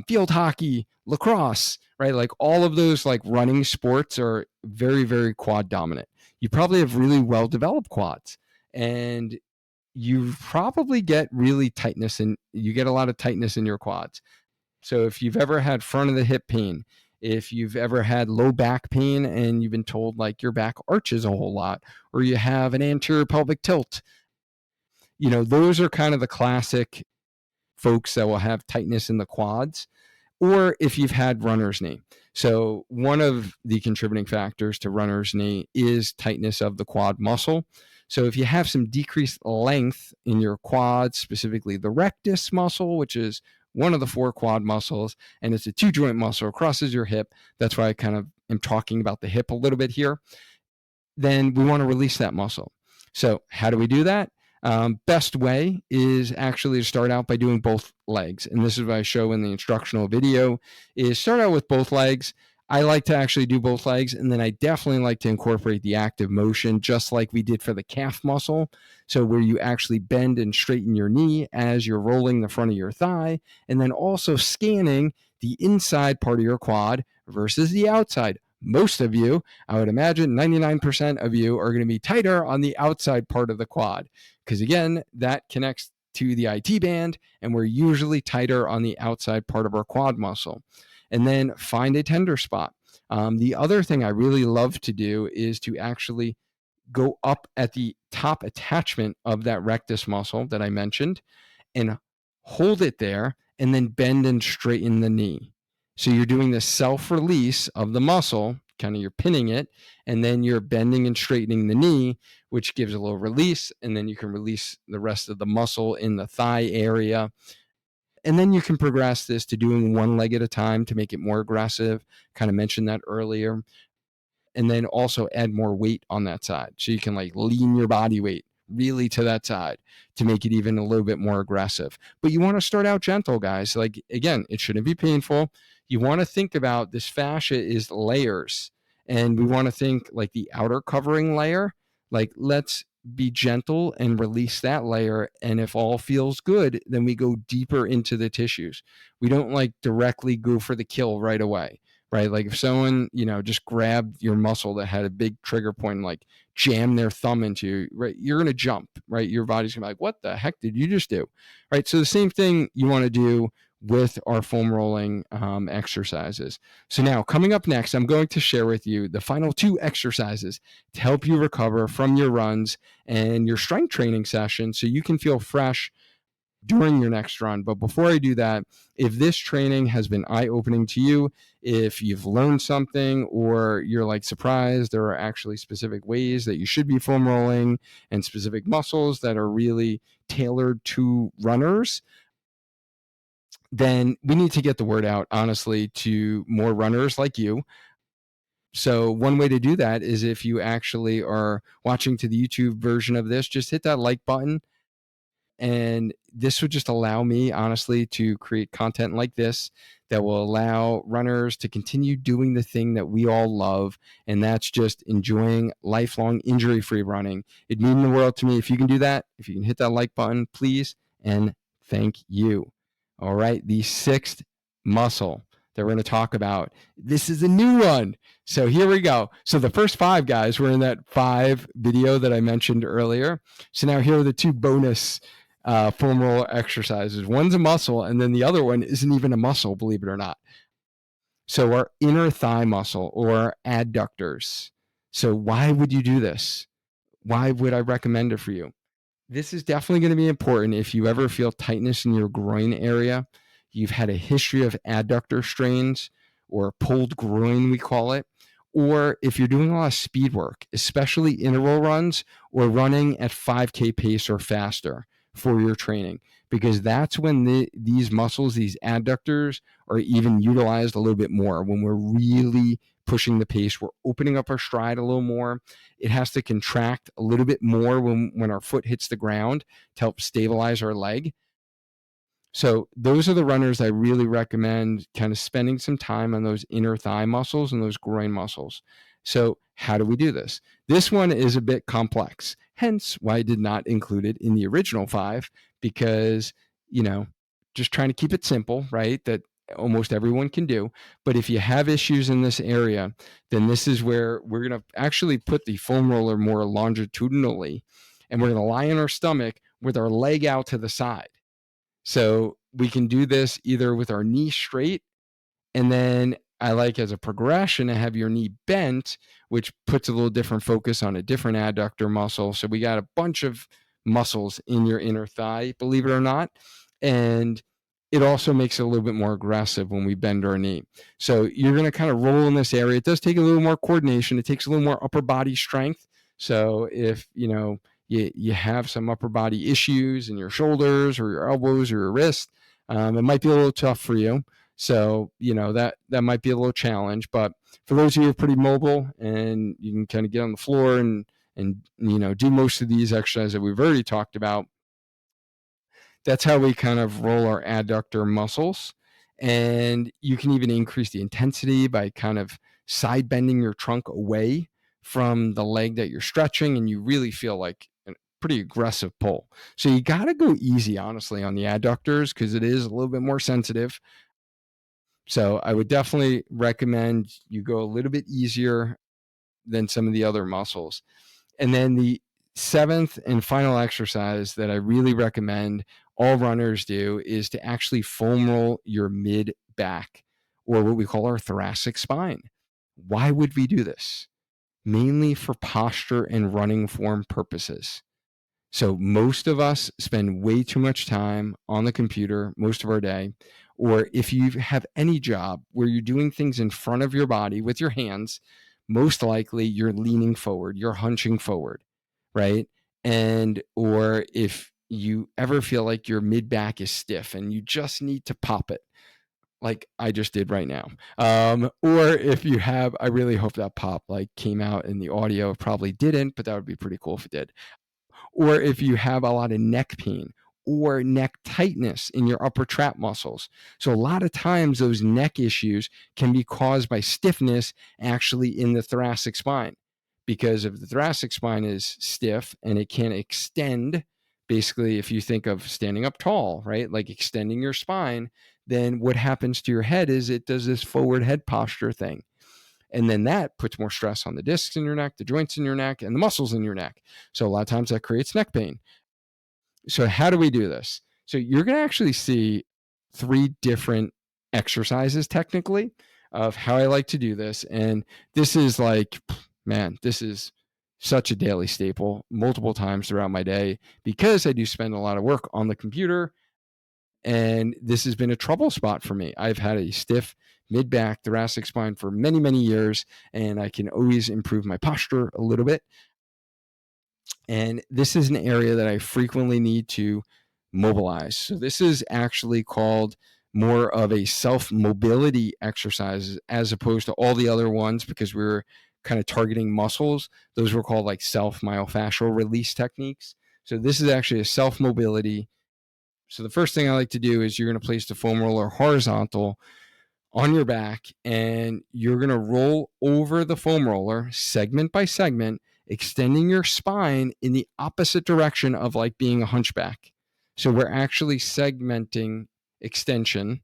field hockey, lacrosse, right? Like all of those like running sports are very, very quad dominant. You probably have really well developed quads, and you probably get really tightness and you get a lot of tightness in your quads. So if you've ever had front of the hip pain, if you've ever had low back pain and you've been told like your back arches a whole lot, or you have an anterior pelvic tilt, those are kind of the classic folks that will have tightness in the quads, or if you've had runner's knee. So one of the contributing factors to runner's knee is tightness of the quad muscle. So if you have some decreased length in your quads, specifically the rectus muscle, which is one of the 4 quad muscles, and it's a 2-joint muscle, crosses your hip. That's why I kind of am talking about the hip a little bit here. Then we want to release that muscle. So how do we do that? Best way is actually to start out by doing both legs. And this is what I show in the instructional video, is start out with both legs. I like to actually do both legs, and then I definitely like to incorporate the active motion, just like we did for the calf muscle. So where you actually bend and straighten your knee as you're rolling the front of your thigh, and then also scanning the inside part of your quad versus the outside. Most of you, I would imagine 99% of you, are going to be tighter on the outside part of the quad, because again, that connects to the IT band, and we're usually tighter on the outside part of our quad muscle. And then find a tender spot. The other thing I really love to do is to actually go up at the top attachment of that rectus muscle that I mentioned and hold it there, and then bend and straighten the knee. So you're doing the self-release of the muscle, kind of you're pinning it, and then you're bending and straightening the knee, which gives a little release, and then you can release the rest of the muscle in the thigh area. And then you can progress this to doing one leg at a time to make it more aggressive. Kind of mentioned that earlier. And then also add more weight on that side. So you can like lean your body weight really to that side to make it even a little bit more aggressive. But you want to start out gentle, guys. Like, again, it shouldn't be painful. You want to think about this fascia is layers. And we want to think like the outer covering layer, like let's be gentle and release that layer. And if all feels good, then we go deeper into the tissues. We don't like directly go for the kill right away, right? Like if someone, just grabbed your muscle that had a big trigger point and like jam their thumb into you, right? You're going to jump, right? Your body's going to be like, what the heck did you just do? Right. So the same thing you want to do with our foam rolling exercises. So now coming up next, I'm going to share with you the final 2 exercises to help you recover from your runs and your strength training session so you can feel fresh during your next run. But before I do that, if this training has been eye-opening to you, if you've learned something or you're like surprised there are actually specific ways that you should be foam rolling and specific muscles that are really tailored to runners, then we need to get the word out, honestly, to more runners like you. So one way to do that is if you actually are watching to the YouTube version of this, just hit that like button. And this would just allow me, honestly, to create content like this that will allow runners to continue doing the thing that we all love. And that's just enjoying lifelong injury-free running. It'd mean the world to me if you can do that. If you can hit that like button, please. And thank you. All right. The 6th muscle that we're going to talk about. This is a new one. So here we go. So the first 5 guys were in that 5 video that I mentioned earlier. So now here are the 2 bonus foam roll exercises. One's a muscle, and then the other one isn't even a muscle, believe it or not. So our inner thigh muscle or adductors. So why would you do this? Why would I recommend it for you? This is definitely going to be important if you ever feel tightness in your groin area. You've had a history of adductor strains or pulled groin, we call it, or if you're doing a lot of speed work, especially interval runs or running at 5K pace or faster for your training, because that's when these muscles, these adductors, are even utilized a little bit more. When we're really pushing the pace, we're opening up our stride a little more. It has to contract a little bit more when our foot hits the ground to help stabilize our leg. So those are the runners I really recommend kind of spending some time on those inner thigh muscles and those groin muscles. So how do we do this? This one is a bit complex, hence why I did not include it in the original 5, because, just trying to keep it simple, right? That almost everyone can do. But if you have issues in this area, then this is where we're going to actually put the foam roller more longitudinally, and we're going to lie on our stomach with our leg out to the side. So we can do this either with our knee straight, and then I like as a progression to have your knee bent, which puts a little different focus on a different adductor muscle. So we got a bunch of muscles in your inner thigh, believe it or not. And it also makes it a little bit more aggressive when we bend our knee. So you're going to kind of roll in this area. It does take a little more coordination. It takes a little more upper body strength. So if, you have some upper body issues in your shoulders or your elbows or your wrist, it might be a little tough for you. So, that might be a little challenge. But for those of you who are pretty mobile and you can kind of get on the floor and do most of these exercises that we've already talked about, that's how we kind of roll our adductor muscles. And you can even increase the intensity by kind of side bending your trunk away from the leg that you're stretching, and you really feel like a pretty aggressive pull. So you got to go easy, honestly, on the adductors, because it is a little bit more sensitive. So I would definitely recommend you go a little bit easier than some of the other muscles. And then the 7th and final exercise that I really recommend all runners do is to actually foam roll your mid back, or what we call our thoracic spine. Why would we do this? Mainly for posture and running form purposes. So most of us spend way too much time on the computer most of our day. Or if you have any job where you're doing things in front of your body with your hands, most likely you're leaning forward, you're hunching forward, right? Or if you ever feel like your mid back is stiff and you just need to pop it, like I just did right now. Or if you have, I really hope that pop came out in the audio. It probably didn't, but that would be pretty cool if it did. Or if you have a lot of neck pain or neck tightness in your upper trap muscles. So a lot of times those neck issues can be caused by stiffness actually in the thoracic spine, because if the thoracic spine is stiff and it can't extend, basically if you think of standing up tall, right, like extending your spine, then what happens to your head is it does this forward head posture thing. And then that puts more stress on the discs in your neck, the joints in your neck, and the muscles in your neck. So a lot of times that creates neck pain. So how do we do this? So you're going to actually see 3 different exercises technically of how I like to do this. And this is this is such a daily staple multiple times throughout my day, because I do spend a lot of work on the computer. And this has been a trouble spot for me. I've had a stiff mid-back thoracic spine for many, many years, and I can always improve my posture a little bit. And this is an area that I frequently need to mobilize. So this is actually called more of a self-mobility exercise as opposed to all the other ones, because we were kind of targeting muscles. Those were called self-myofascial release techniques. So this is actually a self-mobility. So the first thing I like to do is you're going to place the foam roller horizontal on your back, and you're going to roll over the foam roller segment by segment, extending your spine in the opposite direction of being a hunchback. So we're actually segmenting extension,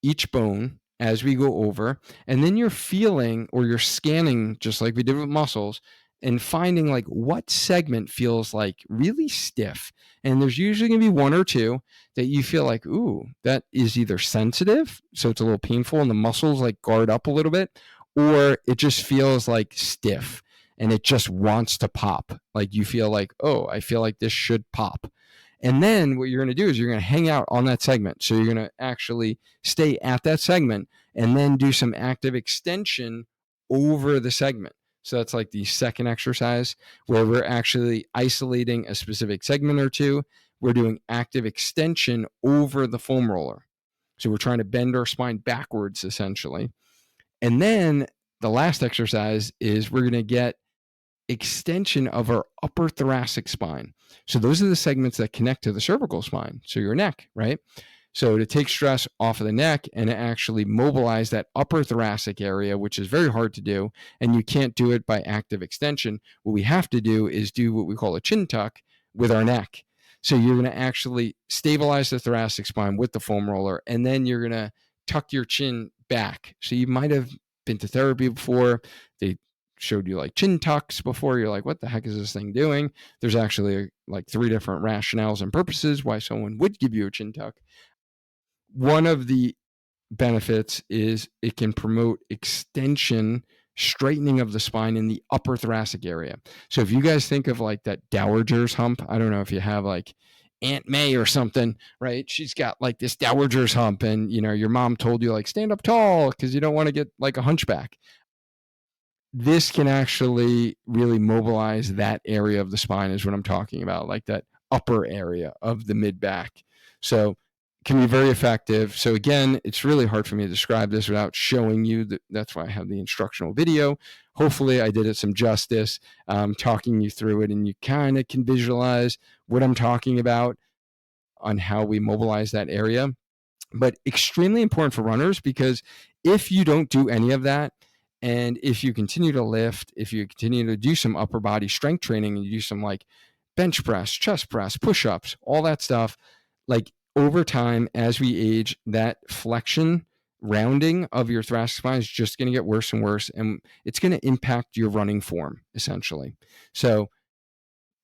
each bone as we go over, and then you're feeling, or you're scanning, just like we did with muscles, and finding what segment feels really stiff. And there's usually going to be 1 or 2 that you feel ooh, that is either sensitive, so it's a little painful and the muscles guard up a little bit, or it just feels stiff and it just wants to pop. You feel oh, I feel like this should pop. And then what you're going to do is you're going to hang out on that segment. So you're going to actually stay at that segment and then do some active extension over the segment. So that's like the second exercise where we're actually isolating a specific segment or two. We're doing active extension over the foam roller. So we're trying to bend our spine backwards essentially. And then the last exercise is we're going to get extension of our upper thoracic spine. So those are the segments that connect to the cervical spine. So your neck, right? So to take stress off of the neck and to actually mobilize that upper thoracic area, which is very hard to do, and you can't do it by active extension. What we have to do is do what we call a chin tuck with our neck. So you're going to actually stabilize the thoracic spine with the foam roller, and then you're going to tuck your chin back. So you might have been to therapy before. They showed you like chin tucks before. You're like, what the heck is this thing doing? There's actually like 3 different rationales and purposes why someone would give you a chin tuck. One of the benefits is it can promote extension, straightening of the spine in the upper thoracic area. So if you guys think of like that dowager's hump, I don't know if you have like Aunt May or something, right? She's got like this dowager's hump, and you know, your mom told you like stand up tall because you don't want to get like a hunchback. This can actually really mobilize that area of the spine is what I'm talking about, like that upper area of the mid back. So can be very effective. So again, it's really hard for me to describe this without showing you. That's why I have the instructional video. Hopefully I did it some justice, talking you through it, and you kind of can visualize what I'm talking about on how we mobilize that area. But extremely important for runners, because if you don't do any of that, and if you continue to lift, if you continue to do some upper body strength training, and you do some like bench press, chest press, push-ups, all that stuff, like over time, as we age, that flexion rounding of your thoracic spine is just going to get worse and worse, and it's going to impact your running form essentially. So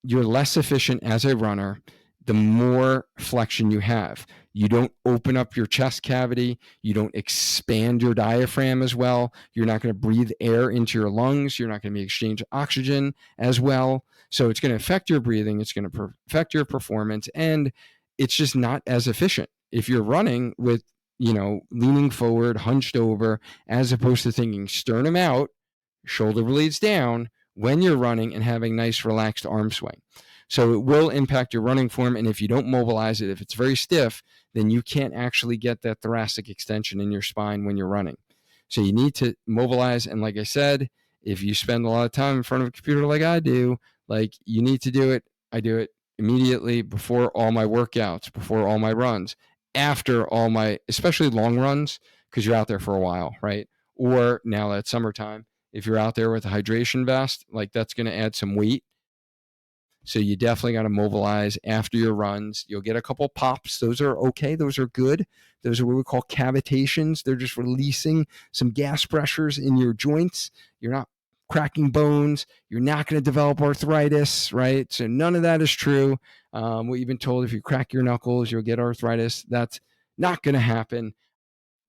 you're less efficient as a runner the more flexion you have. You don't open up your chest cavity. You don't expand your diaphragm as well. You're not going to breathe air into your lungs. You're not going to be exchanging oxygen as well. So it's going to affect your breathing. It's going to affect your performance, and it's just not as efficient if you're running with, you know, leaning forward, hunched over, as opposed to thinking sternum out, shoulder blades down when you're running, and having nice relaxed arm swing. So it will impact your running form, and if you don't mobilize it, if it's very stiff, then you can't actually get that thoracic extension in your spine when you're running. So you need to mobilize, and like I said, if you spend a lot of time in front of a computer like I do, like you need to do it. I do it immediately before all my workouts, before all my runs, after all my, especially long runs, because you're out there for a while, right? Or now that summertime, if you're out there with a hydration vest, like that's going to add some weight. So you definitely got to mobilize after your runs. You'll get a couple pops. Those are okay. Those are good. Those are what we call cavitations. They're just releasing some gas pressures in your joints. You're not cracking bones. You're not going to develop arthritis, right? So none of that is true. What you've been told, if you crack your knuckles, you'll get arthritis. That's not going to happen.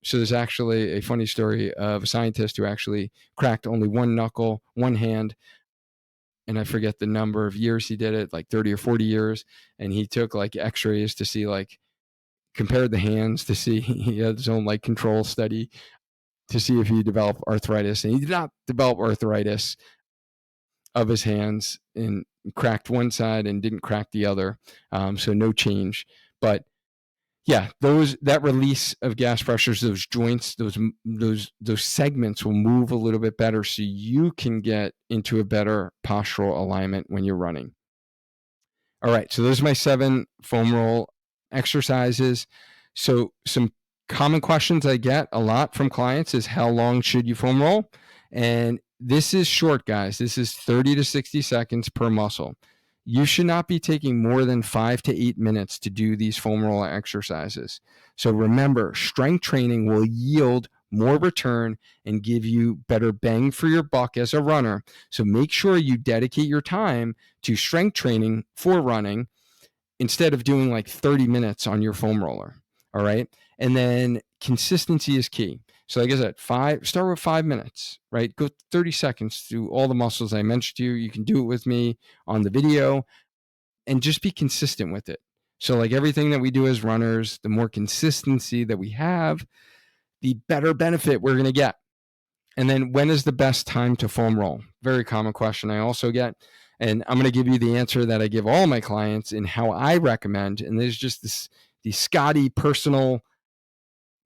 So there's actually a funny story of a scientist who actually cracked only one knuckle, one hand, and I forget the number of years he did it, like 30 or 40 years. And he took like x-rays to see, like, compared the hands to see, he had his own like control study to see if he developed arthritis. And he did not develop arthritis of his hands, and cracked one side and didn't crack the other. So no change. But yeah, that release of gas pressures, those joints, those segments will move a little bit better, so you can get into a better postural alignment when you're running. All right, so those are my 7 foam roll exercises. So some common questions I get a lot from clients is, how long should you foam roll? And this is short, guys. This is 30 to 60 seconds per muscle. You should not be taking more than 5 to 8 minutes to do these foam roller exercises. So remember, strength training will yield more return and give you better bang for your buck as a runner. So make sure you dedicate your time to strength training for running instead of doing like 30 minutes on your foam roller. All right. And then consistency is key. So like I said, start with 5 minutes, right? Go 30 seconds through all the muscles I mentioned to you. You can do it with me on the video, and just be consistent with it. So like everything that we do as runners, the more consistency that we have, the better benefit we're going to get. And then when is the best time to foam roll? Very common question I also get. And I'm going to give you the answer that I give all my clients and how I recommend. And there's just the Scotti personal,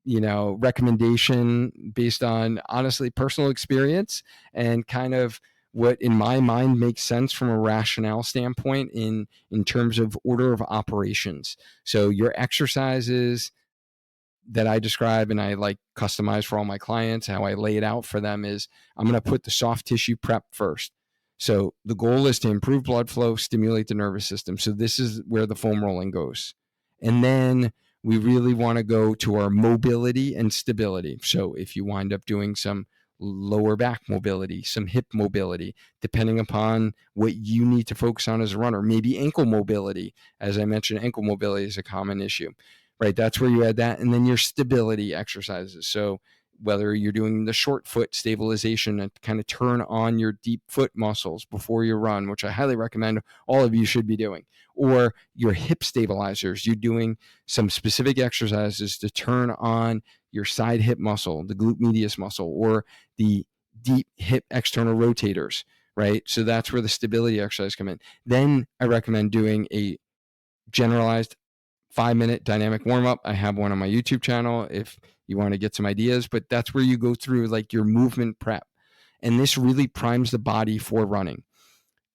recommendation based on honestly personal experience and kind of what in my mind makes sense from a rationale standpoint in terms of order of operations. So your exercises that I describe and I like customize for all my clients, how I lay it out for them is I'm going to put the soft tissue prep first. So the goal is to improve blood flow, stimulate the nervous system. So this is where the foam rolling goes. And then we really want to go to our mobility and stability. So if you wind up doing some lower back mobility, some hip mobility, depending upon what you need to focus on as a runner, maybe ankle mobility. As I mentioned, ankle mobility is a common issue. Right, that's where you add that. And then your stability exercises. So whether you're doing the short foot stabilization and kind of turn on your deep foot muscles before you run, which I highly recommend all of you should be doing, or your hip stabilizers, you're doing some specific exercises to turn on your side hip muscle, the glute medius muscle, or the deep hip external rotators, right? So that's where the stability exercise come in. Then I recommend doing a generalized 5-minute dynamic warm-up. I have one on my YouTube channel if you want to get some ideas, but that's where you go through like your movement prep. And this really primes the body for running.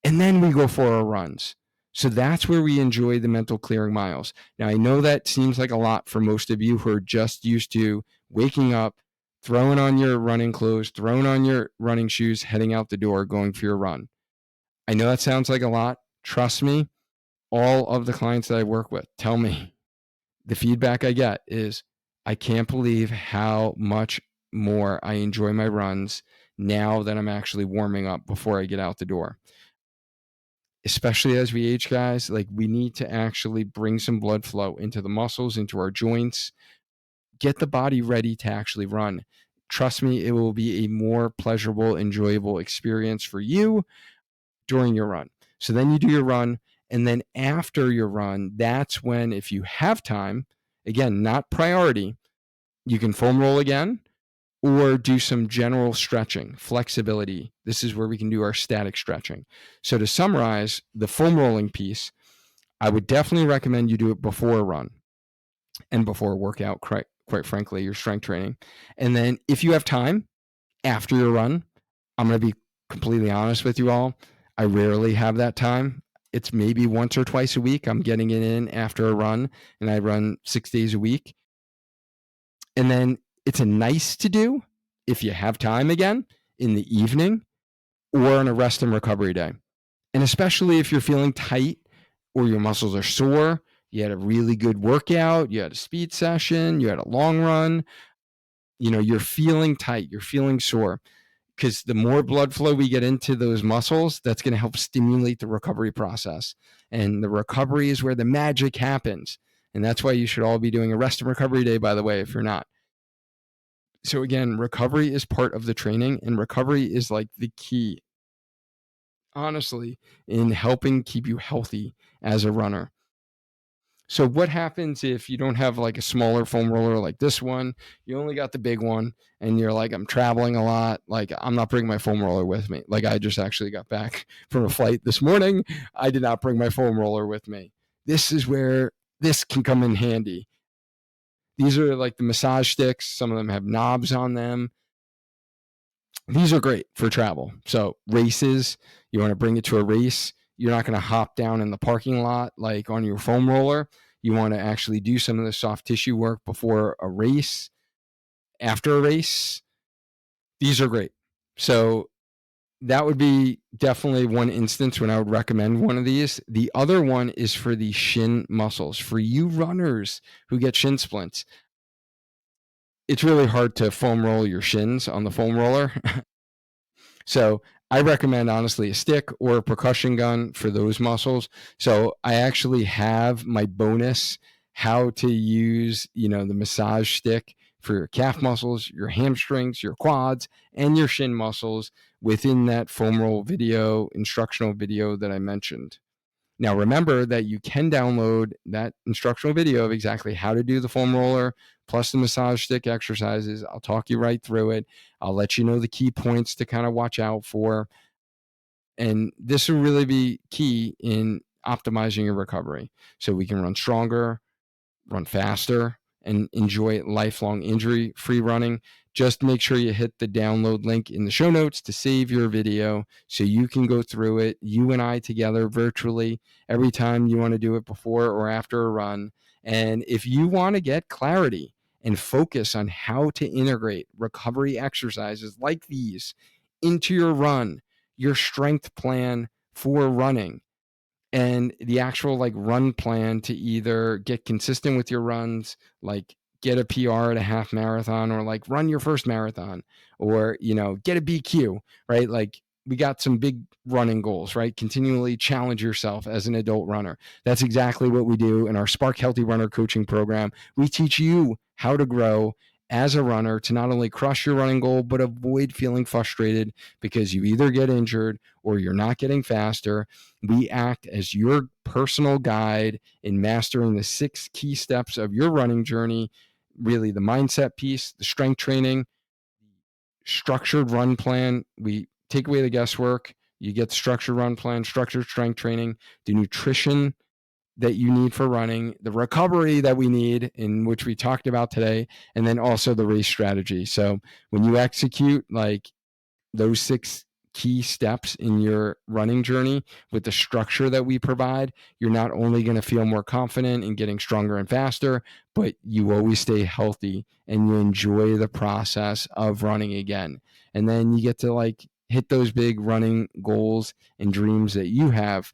And then we go for our runs. So that's where we enjoy the mental clearing miles. Now, I know that seems like a lot for most of you who are just used to waking up, throwing on your running clothes, throwing on your running shoes, heading out the door, going for your run. I know that sounds like a lot. Trust me, all of the clients that I work with tell me the feedback I get is I can't believe how much more I enjoy my runs now that I'm actually warming up before I get out the door. Especially as we age, guys, like we need to actually bring some blood flow into the muscles, into our joints, get the body ready to actually run. Trust me, it will be a more pleasurable, enjoyable experience for you during your run. So then you do your run. And then after your run, that's when, if you have time, again, not priority, you can foam roll again or do some general stretching, flexibility. This is where we can do our static stretching. So to summarize the foam rolling piece, I would definitely recommend you do it before a run and before a workout, quite frankly, your strength training. And then if you have time after your run, I'm going to be completely honest with you all. I rarely have that time. It's maybe once or twice a week. I'm getting it in after a run, and I run 6 days a week. And then it's a nice to do if you have time again in the evening or on a rest and recovery day. And especially if you're feeling tight or your muscles are sore, you had a really good workout, you had a speed session, you had a long run, you're feeling tight, you're feeling sore. Because the more blood flow we get into those muscles, that's going to help stimulate the recovery process. And the recovery is where the magic happens. And that's why you should all be doing a rest and recovery day, by the way, if you're not. So again, recovery is part of the training, and recovery is like the key, honestly, in helping keep you healthy as a runner. So what happens if you don't have like a smaller foam roller like this one? You only got the big one and you're like, I'm traveling a lot. Like I'm not bringing my foam roller with me. Like I just actually got back from a flight this morning. I did not bring my foam roller with me. This is where this can come in handy. These are like the massage sticks. Some of them have knobs on them. These are great for travel. So races, you want to bring it to a race. You're not going to hop down in the parking lot like on your foam roller. You want to actually do some of the soft tissue work before a race, after a race. These are great. So that would be definitely one instance when I would recommend one of these. The other one is for the shin muscles. For you runners who get shin splints, it's really hard to foam roll your shins on the foam roller. So I recommend honestly a stick or a percussion gun for those muscles. So I actually have my bonus how to use, the massage stick for your calf muscles, your hamstrings, your quads, and your shin muscles within that foam roll video, instructional video that I mentioned. Now, remember that you can download that instructional video of exactly how to do the foam roller plus the massage stick exercises. I'll talk you right through it. I'll let you know the key points to kind of watch out for. And this will really be key in optimizing your recovery so we can run stronger, run faster, and enjoy lifelong injury-free running. Just make sure you hit the download link in the show notes to save your video so you can go through it, you and I together virtually, every time you want to do it before or after a run. And if you want to get clarity and focus on how to integrate recovery exercises like these into your run, your strength plan for running, and the actual like run plan to either get consistent with your runs, like get a PR at a half marathon, or like run your first marathon, or, you know, get a BQ, right? Like we got some big running goals, right? Continually challenge yourself as an adult runner. That's exactly what we do in our Spark Healthy Runner coaching program. We teach you how to grow as a runner to not only crush your running goal, but avoid feeling frustrated because you either get injured or you're not getting faster. We act as your personal guide in mastering the 6 key steps of your running journey, really the mindset piece, the strength training, structured run plan. We take away the guesswork. You get the structured run plan, structured strength training, the nutrition that you need for running, the recovery that we need, in which we talked about today, and then also the race strategy. So when you execute like those 6 key steps in your running journey with the structure that we provide, you're not only going to feel more confident in getting stronger and faster, but you always stay healthy and you enjoy the process of running again. And then you get to like hit those big running goals and dreams that you have.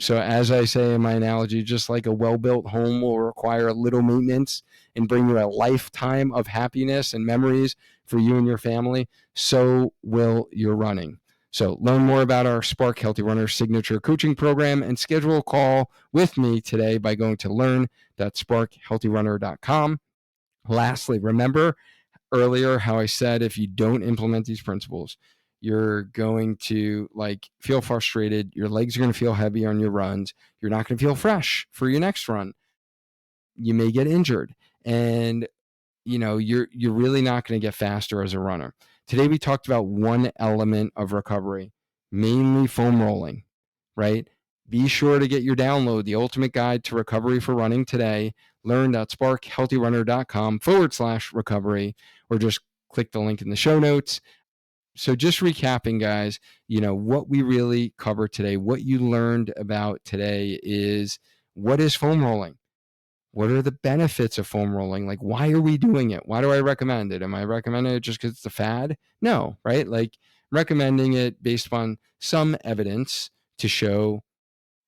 So as I say in my analogy, just like a well-built home will require a little maintenance and bring you a lifetime of happiness and memories for you and your family, so will your running. So learn more about our Spark Healthy Runner signature coaching program and schedule a call with me today by going to learn.sparkhealthyrunner.com. Lastly, remember earlier how I said if you don't implement these principles, you're going to like feel frustrated. Your legs are going to feel heavy on your runs. You're not going to feel fresh for your next run. You may get injured, and you know you're really not going to get faster as a runner. Today we talked about one element of recovery, mainly foam rolling, right? Be sure to get your download, The Ultimate Guide to Recovery for Running today. Learn.sparkhealthyrunner.com/recovery, or just click the link in the show notes. So just recapping, guys, you know, what we really covered today, what you learned about today is, what is foam rolling? What are the benefits of foam rolling? Like, why are we doing it? Why do I recommend it? Am I recommending it just because it's a fad? No, right? Like recommending it based upon some evidence to show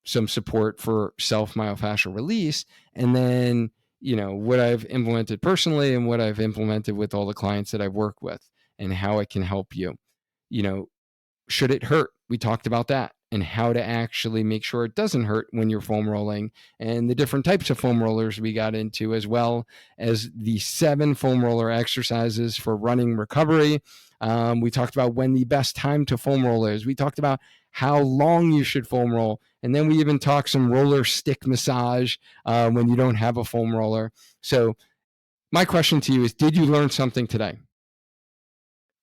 some support for self-myofascial release. And then, you know, what I've implemented personally and what I've implemented with all the clients that I've worked with and how it can help you. You know, should it hurt? We talked about that and how to actually make sure it doesn't hurt when you're foam rolling, and the different types of foam rollers we got into, as well as the 7 foam roller exercises for running recovery. We talked about when the best time to foam roll is. We talked about how long you should foam roll. And then we even talked some roller stick massage when you don't have a foam roller. So my question to you is, did you learn something today?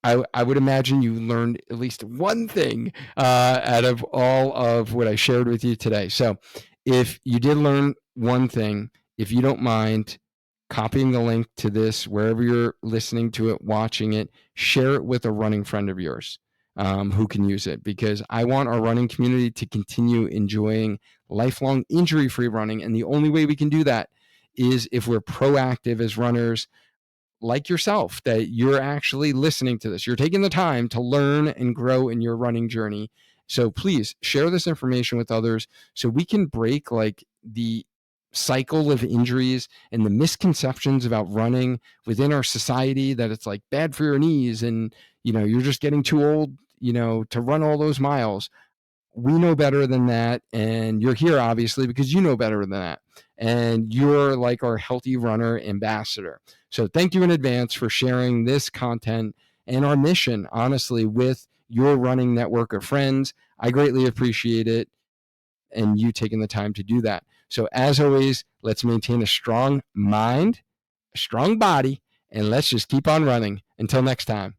I would imagine you learned at least one thing out of all of what I shared with you today. So if you did learn one thing, if you don't mind copying the link to this, wherever you're listening to it, watching it, share it with a running friend of yours who can use it, because I want our running community to continue enjoying lifelong injury-free running. And the only way we can do that is if we're proactive as runners, like yourself, that you're actually listening to this. You're taking the time to learn and grow in your running journey. So please share this information with others so we can break like the cycle of injuries and the misconceptions about running within our society, that it's like bad for your knees and, you know, you're just getting too old, you know, to run all those miles. We know better than that, and you're here obviously because you know better than that, and you're like our healthy runner ambassador. So thank you in advance for sharing this content and our mission, honestly, with your running network of friends. I greatly appreciate it. and you taking the time to do that. So as always, let's maintain a strong mind, a strong body, and let's just keep on running. Until next time.